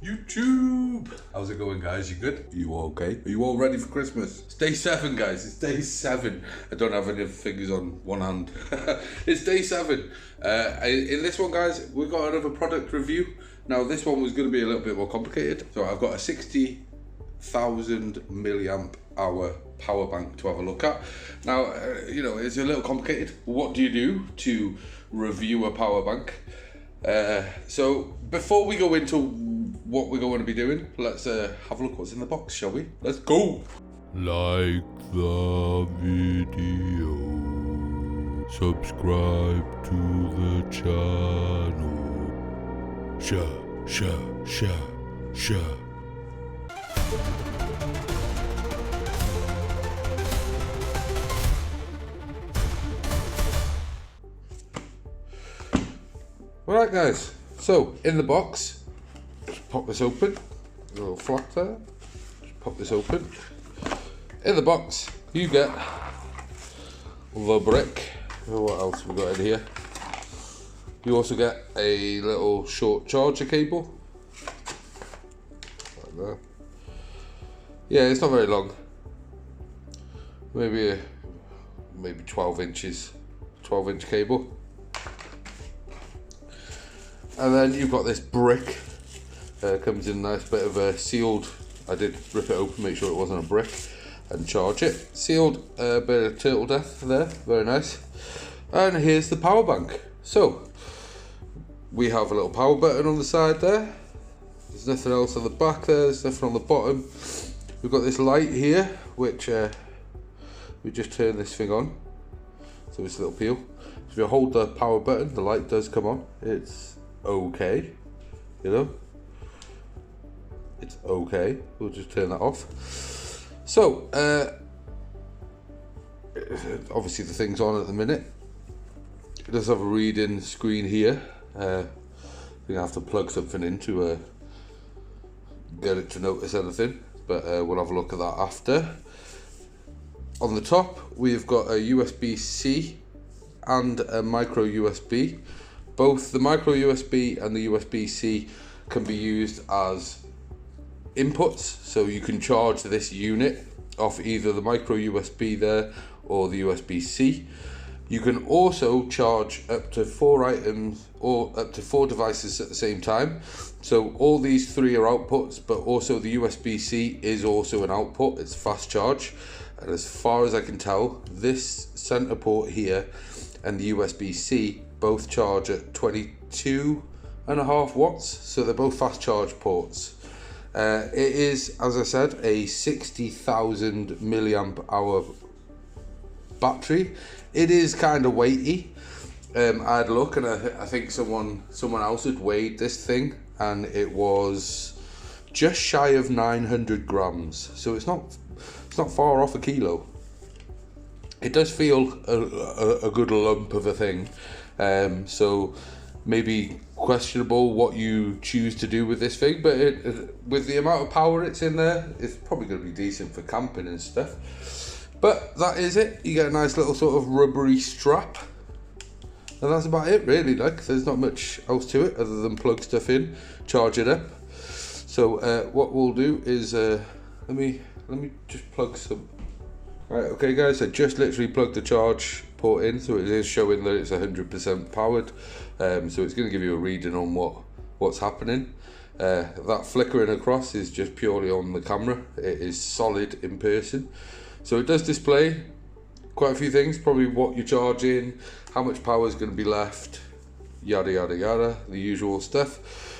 YouTube! How's it going, guys? You good? Are you all okay? Are you all ready for Christmas? It's day 7, guys. It's day 7. I don't have any fingers on one hand. It's day 7. In this one, guys, we've got another product review. Now, this one was going to be a little bit more complicated. So I've got a 60,000 milliamp hour power bank to have a look at. Now, it's a little complicated. What do you do to review a power bank? So before we go into what we're going to be doing, let's have a look what's in the box, shall we? Let's go! Like the video, subscribe to the channel, share. Alright, guys, so in the box, just pop this open, a little flap there, just pop this open. In the box, you get the brick. What else have we got in here? You also get a little short charger cable. Like that. Yeah, it's not very long. Maybe 12 inches, 12-inch cable. And then you've got this brick. Comes in a nice bit of a sealed. I did rip it open, make sure it wasn't a brick, and charge it. Sealed bit of turtle death there, very nice. And here's the power bank. So we have a little power button on the side there. There's nothing else on the back there. There's nothing on the bottom. We've got this light here, which we just turn this thing on. So it's a little peel. So if you hold the power button, the light does come on. It's okay, it's okay. We'll just turn that off. So obviously the thing's on at the minute. It does have a reading screen here. I think I have to plug something in to get it to notice anything, but we'll have a look at that after. On the top we've got a USB-C and a micro USB. Both the micro USB and the USB-C can be used as inputs, so you can charge this unit off either the micro USB there or the USB-C. You can also charge up to 4 items or up to 4 devices at the same time. So all these 3 are outputs, but also the USB-C is also an output. It's fast charge, and as far as I can tell, this center port here and the USB-C both charge at 22.5 watts, so they're both fast charge ports. It is, as I said, a 60,000 milliamp hour battery. It is kind of weighty. I had a look, and I think someone else had weighed this thing, and it was just shy of 900 grams. So it's not far off a kilo. It does feel a good lump of a thing. So maybe questionable what you choose to do with this thing, but with the amount of power it's in there, it's probably going to be decent for camping and stuff. But that is it. You get a nice little sort of rubbery strap, and that's about it really. Like, there's not much else to it other than plug stuff in, charge it up. So what we'll do is let me just plug some. Right, okay guys, I just literally plugged the charge port in, so it is showing that it's 100% powered. So it's going to give you a reading on what's happening. That flickering across is just purely on the camera. It is solid in person. So it does display quite a few things, probably what you're charging, how much power is going to be left, yada yada yada, the usual stuff.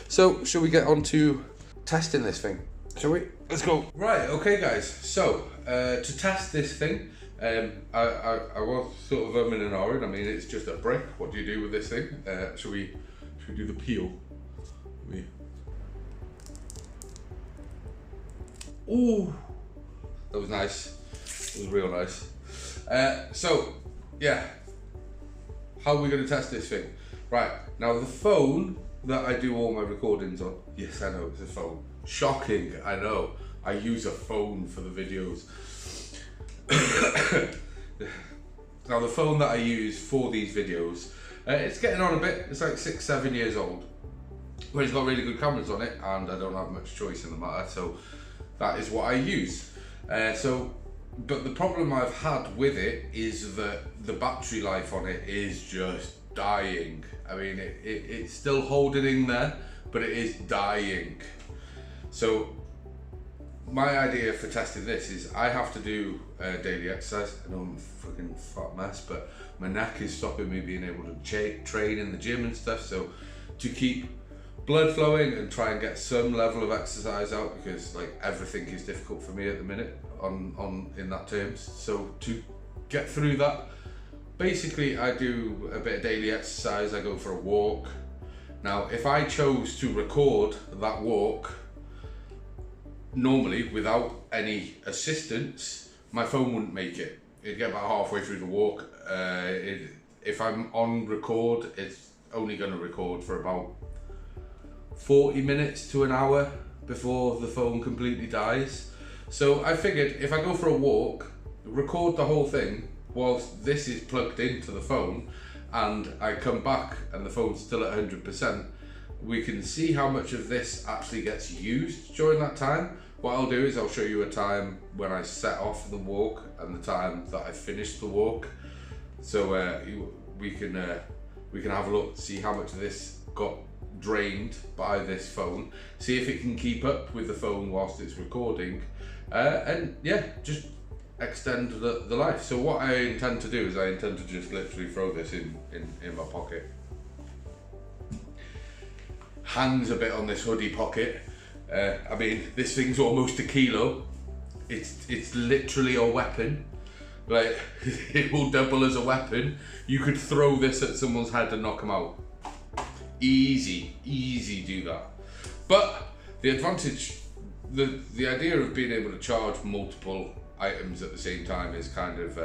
So shall we get on to testing this thing? Shall we? Let's go. Right, okay guys, so to test this thing, I was sort of umming and ahhing. I mean, it's just a brick. What do you do with this thing? Should we do the peel? Ooh, that was nice. It was real nice. So, yeah, how are we going to test this thing? Right, now the phone that I do all my recordings on, yes, I know, it's a phone. Shocking, I know. I use a phone for the videos. Now the phone that I use for these videos, it's getting on a bit. It's like 6-7 years old. But it's got really good cameras on it, and I don't have much choice in the matter, so that is what I use. But the problem I've had with it is that the battery life on it is just dying. I mean, it's still holding in there, but it is dying. So my idea for testing this is I have to do daily exercise. I know I'm a fucking fat mess, but my neck is stopping me being able to train in the gym and stuff. So to keep blood flowing and try and get some level of exercise out, because like everything is difficult for me at the minute in that terms. So to get through that, basically I do a bit of daily exercise. I go for a walk. Now if I chose to record that walk normally without any assistance, my phone wouldn't make it. It'd get about halfway through the walk. If I'm on record, it's only going to record for about 40 minutes to an hour before the phone completely dies. So I figured if I go for a walk, record the whole thing whilst this is plugged into the phone, and I come back and the phone's still at 100%, we can see how much of this actually gets used during that time. What I'll do is I'll show you a time when I set off the walk and the time that I finished the walk. So we can have a look, see how much of this got drained by this phone, see if it can keep up with the phone whilst it's recording, and yeah, just extend the life. So what I intend to do is I intend to just literally throw this in my pocket. Hangs a bit on this hoodie pocket. I mean, this thing's almost a kilo. It's literally a weapon. Like, it will double as a weapon. You could throw this at someone's head and knock them out. Easy do that. But the advantage, the idea of being able to charge multiple items at the same time is kind of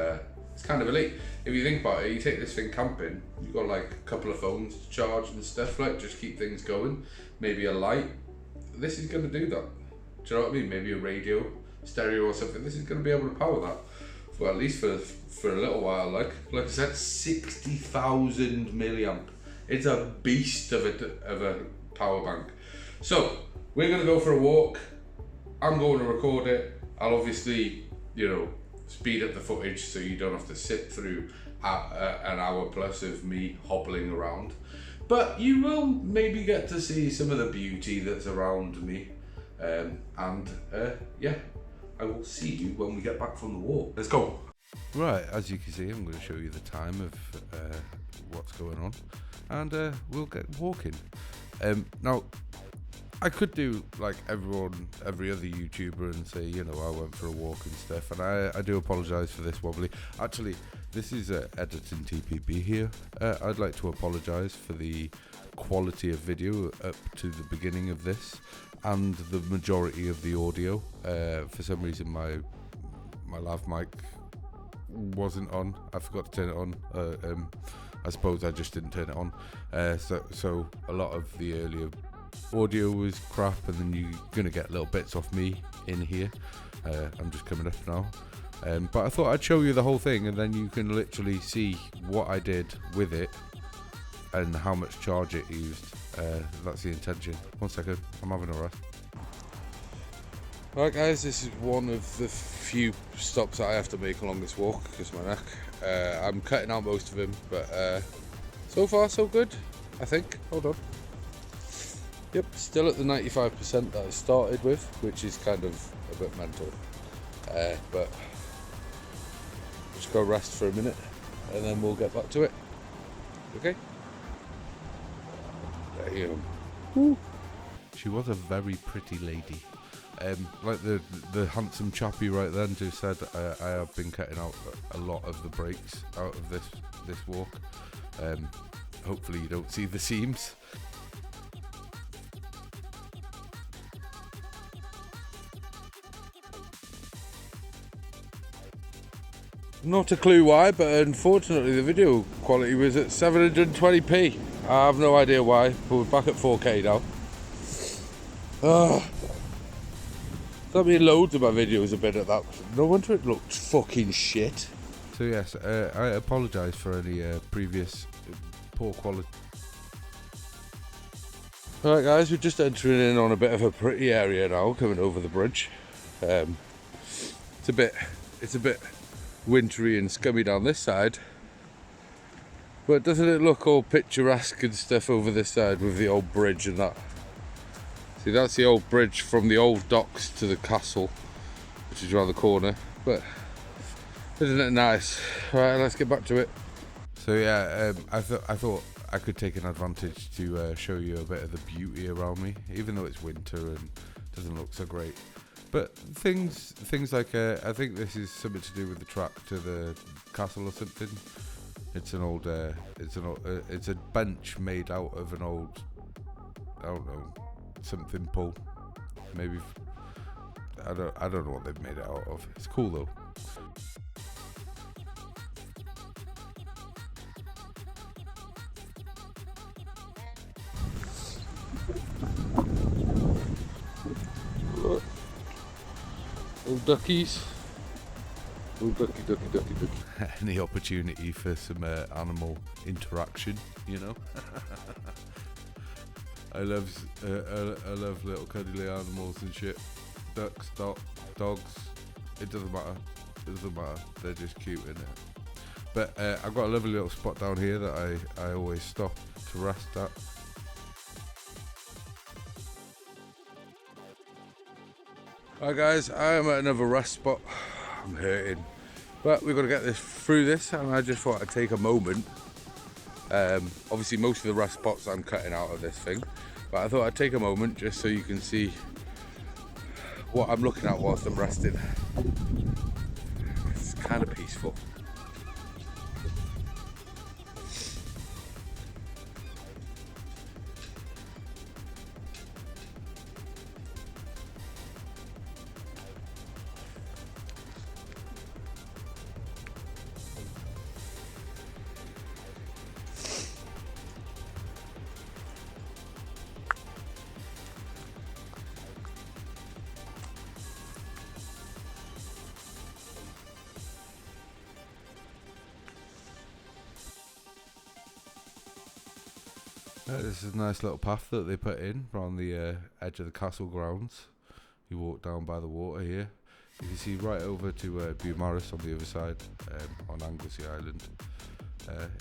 it's kind of elite. If you think about it, you take this thing camping, you've got like a couple of phones to charge and stuff, like just keep things going, maybe a light. This is going to do that. Do you know what I mean? Maybe a radio, stereo or something. This is going to be able to power that. Well, at least for a little while. Like I said, 60,000 milliamp. It's a beast of a power bank. So we're going to go for a walk. I'm going to record it. I'll obviously, speed up the footage so you don't have to sit through an hour plus of me hobbling around. But you will maybe get to see some of the beauty that's around me. Yeah, I will see you when we get back from the walk. Let's go. Right, as you can see, I'm going to show you the time of what's going on, and we'll get walking. Now, I could do like every other YouTuber and say, I went for a walk and stuff, and I do apologise for this wobbly. Actually, this is editing TPB here. I'd like to apologise for the quality of video up to the beginning of this, and the majority of the audio. For some reason, my lav mic wasn't on. I forgot to turn it on. I suppose I just didn't turn it on. So a lot of the earlier audio was crap, and then you're gonna get little bits off me in here. I'm just coming up now, but I thought I'd show you the whole thing, and then you can literally see what I did with it and how much charge it used. That's the intention. 1 second, I'm having a rest. Right guys, this is one of the few stops that I have to make along this walk because of my neck. I'm cutting out most of them, but so far so good, I think. Hold on. Yep, still at the 95% that I started with, which is kind of a bit mental. But just go rest for a minute and then we'll get back to it. Okay? There you go. Woo. She was a very pretty lady. Like the handsome chappie right then just said, I have been cutting out a lot of the breaks out of this walk. Hopefully you don't see the seams. Not a clue why, but unfortunately the video quality was at 720p. I have no idea why, but we're back at 4K now. That mean loads of my videos have been at that. No wonder it looked fucking shit. So yes, I apologise for any previous poor quality. Alright guys, we're just entering in on a bit of a pretty area now, coming over the bridge. It's a bit wintry and scummy down this side, but doesn't it look all picturesque and stuff over this side with the old bridge and that? See, that's the old bridge from the old docks to the castle, which is around the corner. But isn't it nice? Right, let's get back to it. So yeah, I thought I could take an advantage to show you a bit of the beauty around me, even though it's winter and doesn't look so great. But things like I think this is something to do with the track to the castle or something. It's an old, it's a bench made out of an old, I don't know, something pole. Maybe I don't know what they've made it out of. It's cool though. Old duckies. Oh, ducky. Any opportunity for some animal interaction, you know. I love little cuddly animals and shit. Ducks, dogs. It doesn't matter. They're just cute, innit? But I've got a lovely little spot down here that I always stop to rest at. Alright guys, I am at another rest spot. I'm hurting, but we've got to get this through this, and I just thought I'd take a moment. Obviously most of the rest spots I'm cutting out of this thing, but I thought I'd take a moment just so you can see what I'm looking at whilst I'm resting. It's kind of peaceful. This is a nice little path that they put in around the edge of the castle grounds. You walk down by the water here. You can see right over to Beaumaris on the other side, on Anglesey Island.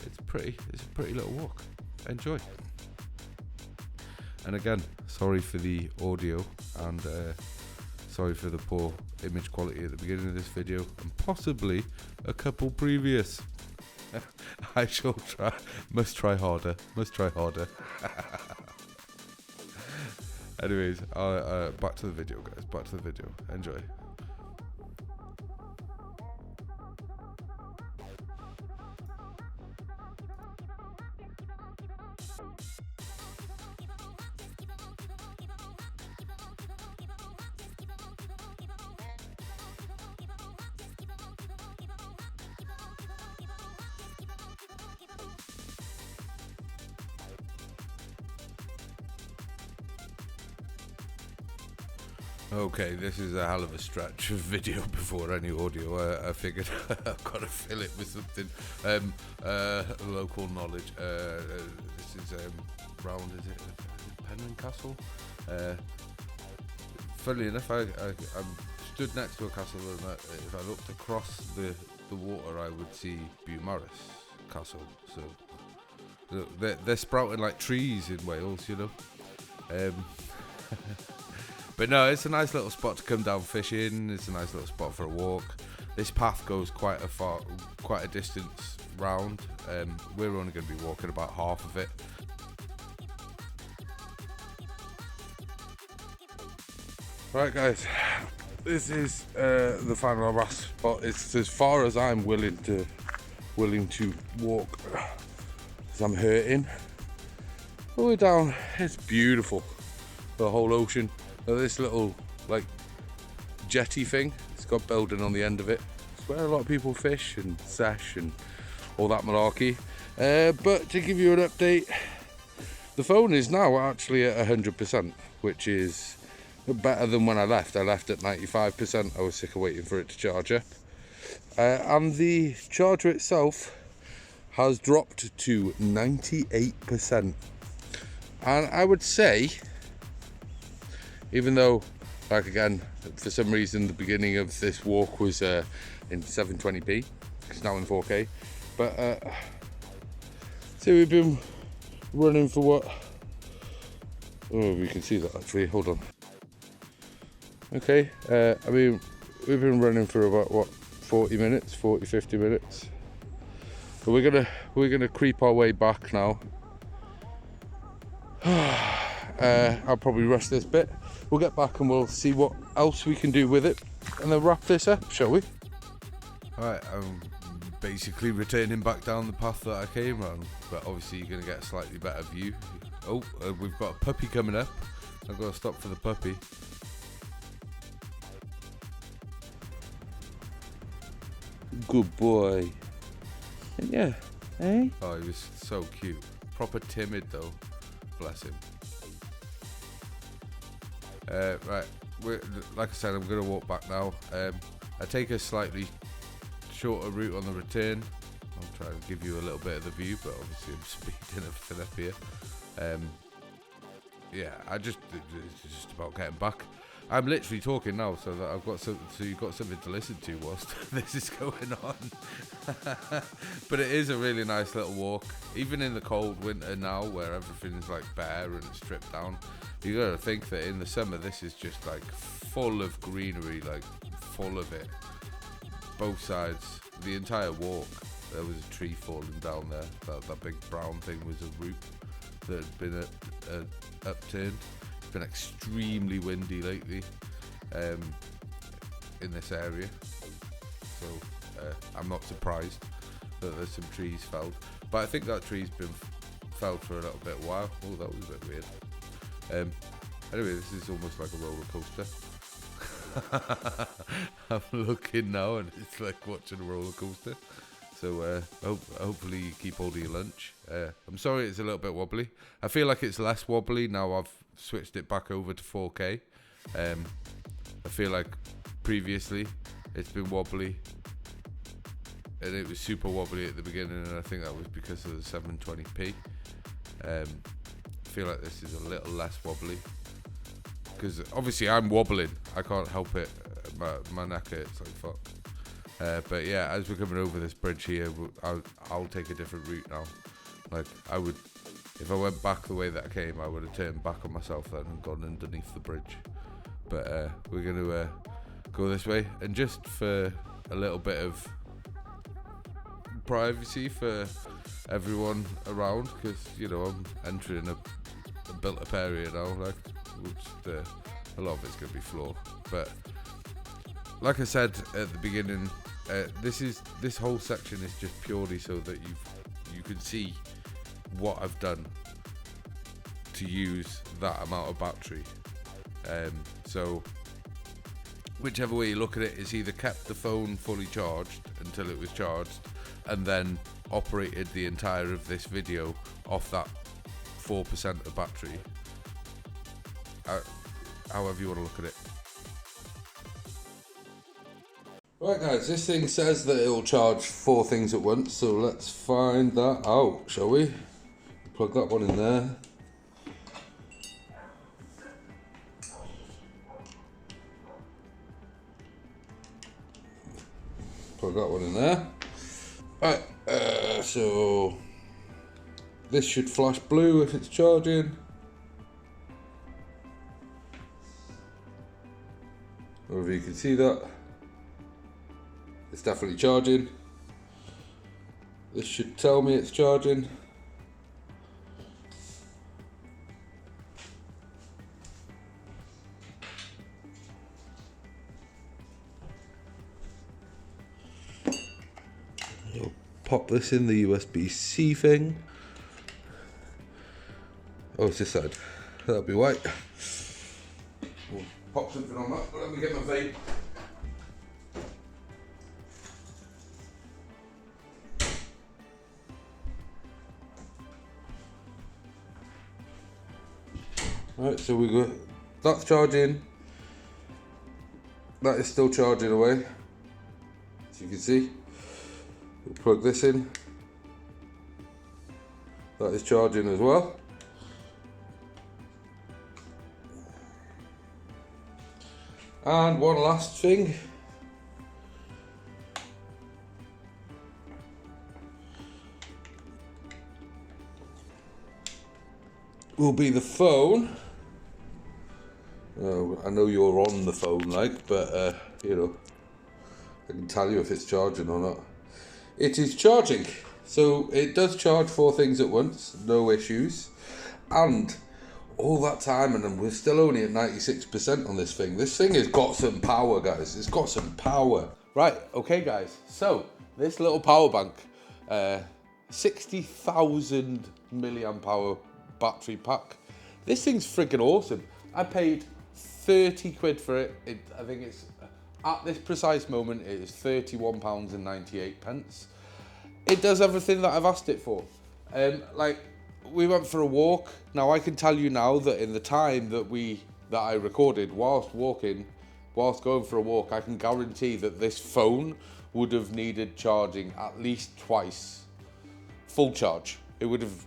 It's a pretty little walk. Enjoy. And again, sorry for the audio and sorry for the poor image quality at the beginning of this video and possibly a couple previous. I shall try. Must try harder. Anyways, back to the video, guys. Back to the video. Enjoy. Okay, this is a hell of a stretch of video before any audio. I figured I've got to fill it with something local knowledge. This is round, is it Penryn Castle? Funnily enough, I'm stood next to a castle, and if I looked across the water, I would see Beaumaris Castle. So they're sprouting like trees in Wales, you know. But no, it's a nice little spot to come down fishing. It's a nice little spot for a walk. This path goes quite a distance round. We're only going to be walking about half of it. Right guys, this is the final rest spot. It's as far as I'm willing to walk, because I'm hurting. All the way down, it's beautiful. The whole ocean. This little like jetty thing, it's got building on the end of it. It's where a lot of people fish and sesh and all that malarkey. But to give you an update, the phone is now actually at 100%, which is better than when I left. I left at 95%. I was sick of waiting for it to charge up. And the charger itself has dropped to 98%. And I would say, even though, like again, for some reason the beginning of this walk was in 720p, it's now in 4K, but so we've been running for what? Oh, we can see that actually, hold on. Okay, I mean, we've been running for about what, 40 minutes, 50 minutes. But we're gonna creep our way back now. I'll probably rush this bit. We'll get back and we'll see what else we can do with it, and then wrap this up, shall we? Alright, I'm basically returning back down the path that I came on, but obviously you're gonna get a slightly better view. Oh, we've got a puppy coming up. I've got to stop for the puppy. Good boy. Yeah, eh? Oh, he was so cute. Proper timid though. Bless him. Right, like I said, I'm going to walk back now. I take a slightly shorter route on the return. I'll try and give you a little bit of the view, but obviously I'm speeding everything up here. Yeah, it's just about getting back. I'm literally talking now, so that I've got so you've got something to listen to whilst this is going on. But it is a really nice little walk, even in the cold winter now, where everything's like bare and stripped down. You got to think that in the summer this is just like full of greenery, like full of it. Both sides, the entire walk. There was a tree falling down there. That big brown thing was a root that had been upturned. It's been extremely windy lately in this area, so I'm not surprised that there's some trees felled, but I think that tree's been felled for a little bit while. Oh, that was a bit weird. Anyway, this is almost like a roller coaster. I'm looking now and it's like watching a roller coaster. So hopefully you keep hold of your lunch. I'm sorry it's a little bit wobbly. I feel like it's less wobbly now I've switched it back over to 4K. I feel like previously it's been wobbly and it was super wobbly at the beginning, and I think that was because of the 720p. I feel like this is a little less wobbly because obviously I'm wobbling. I can't help it. My neck hurts like fuck. But yeah, as we're coming over this bridge here, I'll take a different route now. Like I would, if I went back the way that I came, I would have turned back on myself then and gone underneath the bridge. But we're going to go this way, and just for a little bit of privacy for everyone around, because you know I'm entering a built-up area now, like which a lot of it's going to be floor. But like I said at the beginning, this whole section is just purely so that you can see what I've done to use that amount of battery. So whichever way you look at it, it's either kept the phone fully charged until it was charged and then operated the entire of this video off that 4% of battery. However you want to look at it. Right guys, this thing says that it will charge 4 things at once, so let's find that out, shall we? Plug that one in there. Plug that one in there. Right, so this should flash blue if it's charging. Or if you can see that. It's definitely charging. This should tell me it's charging. You'll pop this in the USB-C thing. Oh, it's this side. That'll be white. We'll pop something on that. Let me get my vape. Right, so we got that's charging. That is still charging away, as you can see. We'll plug this in. That is charging as well. And one last thing. Will be the phone. Oh, I know you're on the phone, like, but you know, I can tell you if it's charging or not. It is charging, so it does charge 4 things at once, no issues. And all that time, and we're still only at 96% on this thing. This thing has got some power, guys. It's got some power. Right, okay, guys. So this little power bank, 60,000 milliamp hour battery pack. This thing's freaking awesome. I paid 30 quid for it. I think it's, at this precise moment, it is £31.98. It does everything that I've asked it for. Like, we went for a walk. Now, I can tell you now that in the time that I recorded whilst going for a walk, I can guarantee that this phone would have needed charging at least twice. Full charge. It would have...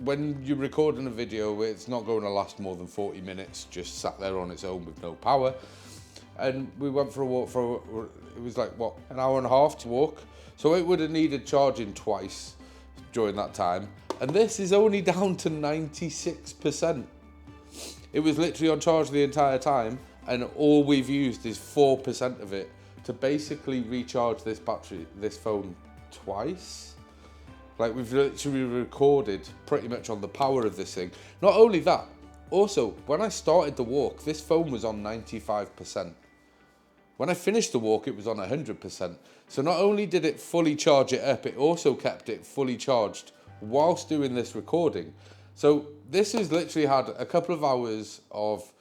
When you're recording a video, it's not going to last more than 40 minutes, just sat there on its own with no power. And we went for a walk it was like, what, an hour and a half to walk? So it would have needed charging twice during that time. And this is only down to 96%. It was literally on charge the entire time, and all we've used is 4% of it to basically recharge this phone twice. Like, we've literally recorded pretty much on the power of this thing. Not only that, also, when I started the walk, this phone was on 95%. When I finished the walk, it was on 100%. So not only did it fully charge it up, it also kept it fully charged whilst doing this recording. So this has literally had a couple of hours of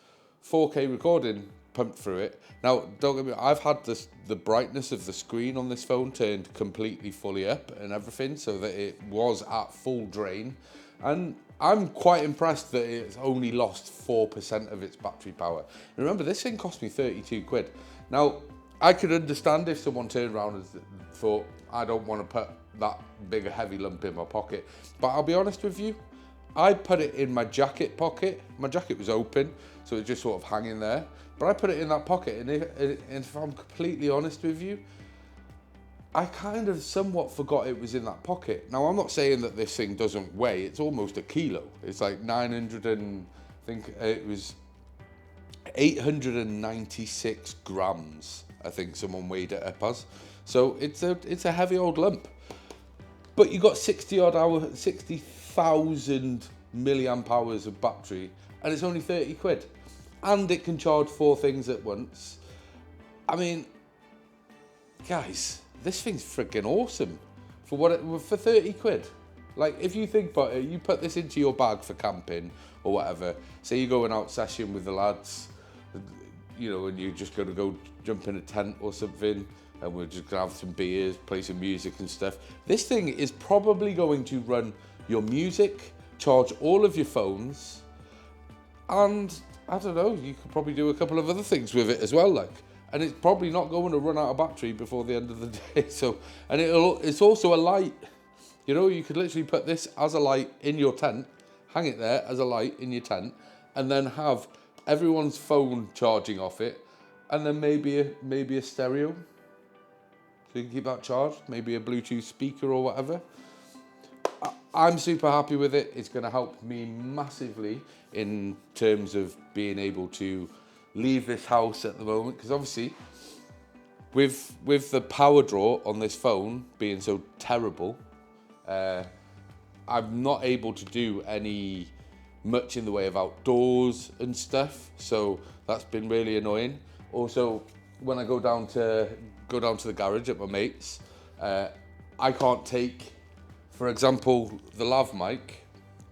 4K recording pumped through it. Now, don't get me wrong, I've had the brightness of the screen on this phone turned completely fully up and everything so that it was at full drain. And I'm quite impressed that it's only lost 4% of its battery power. And remember, this thing cost me 32 quid. Now, I could understand if someone turned around and thought, I don't want to put that big a heavy lump in my pocket. But I'll be honest with you, I put it in my jacket pocket. My jacket was open, so it was just sort of hanging there. But I put it in that pocket, and if I'm completely honest with you, I kind of somewhat forgot it was in that pocket. Now, I'm not saying that this thing doesn't weigh. It's almost a kilo. It's like 900 and, I think it was 896 grams, I think someone weighed it up as. So it's a heavy old lump. But you got 60,000 milliamp hours of battery, and it's only 30 quid. And it can charge 4 things at once. I mean, guys, this thing's freaking awesome for 30 quid. Like, if you think about it, you put this into your bag for camping or whatever. Say you're going out session with the lads, you know, and you're just going to go jump in a tent or something, and we're just going to have some beers, play some music and stuff. This thing is probably going to run your music, charge all of your phones, and I don't know, you could probably do a couple of other things with it as well, like. And it's probably not going to run out of battery before the end of the day. So, and it's also a light. You know, you could literally put this as a light in your tent, hang it there as a light in your tent, and then have everyone's phone charging off it, and then maybe a stereo, so you can keep that charged. Maybe a Bluetooth speaker or whatever. I'm super happy with it. It's going to help me massively in terms of being able to leave this house at the moment, because obviously with the power draw on this phone being so terrible, I'm not able to do much in the way of outdoors and stuff, so that's been really annoying. Also, when I go down to the garage at my mate's, I can't take, for example, the lav mic.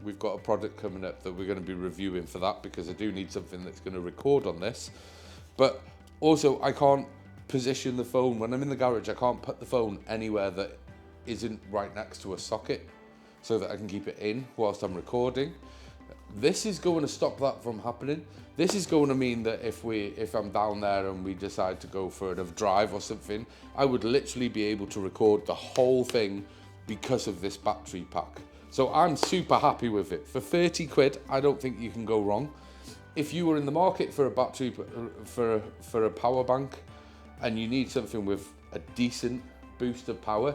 We've got a product coming up that we're going to be reviewing for that, because I do need something that's going to record on this. But also, I can't position the phone. When I'm in the garage, I can't put the phone anywhere that isn't right next to a socket so that I can keep it in whilst I'm recording. This is going to stop that from happening. This is going to mean that if I'm down there and we decide to go for a drive or something, I would literally be able to record the whole thing because of this battery pack. So I'm super happy with it. For 30 quid, I don't think you can go wrong. if you were in the market for a battery, for a power bank, and you need something with a decent boost of power,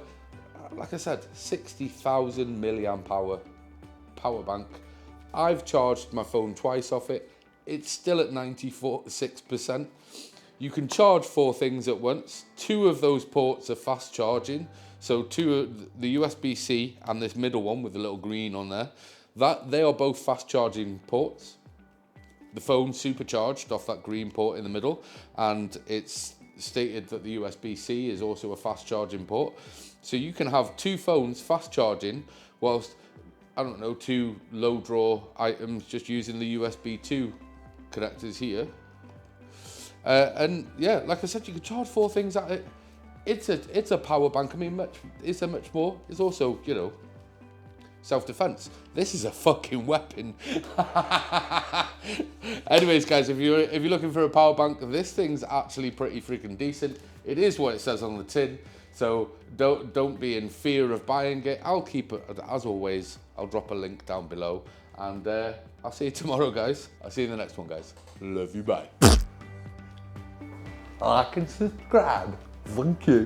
like I said, 60,000 milliamp hour power bank. I've charged my phone twice off it. It's still at 96%. You can charge 4 things at once. 2 of those ports are fast charging. So the USB-C and this middle one with the little green on there, they are both fast charging ports. The phone's supercharged off that green port in the middle, and it's stated that the USB-C is also a fast charging port. So you can have 2 phones fast charging whilst, I don't know, 2 low draw items just using the USB 2 connectors here. And yeah, like I said, you can charge 4 things at it. It's a power bank. I mean, is there much more? It's also, you know, self-defense. This is a fucking weapon. Anyways, guys, if you're looking for a power bank, this thing's actually pretty freaking decent. It is what it says on the tin, so don't be in fear of buying it. I'll keep it, as always. I'll drop a link down below, and I'll see you tomorrow, guys. I'll see you in the next one, guys. Love you, bye. Like and subscribe. Thank you.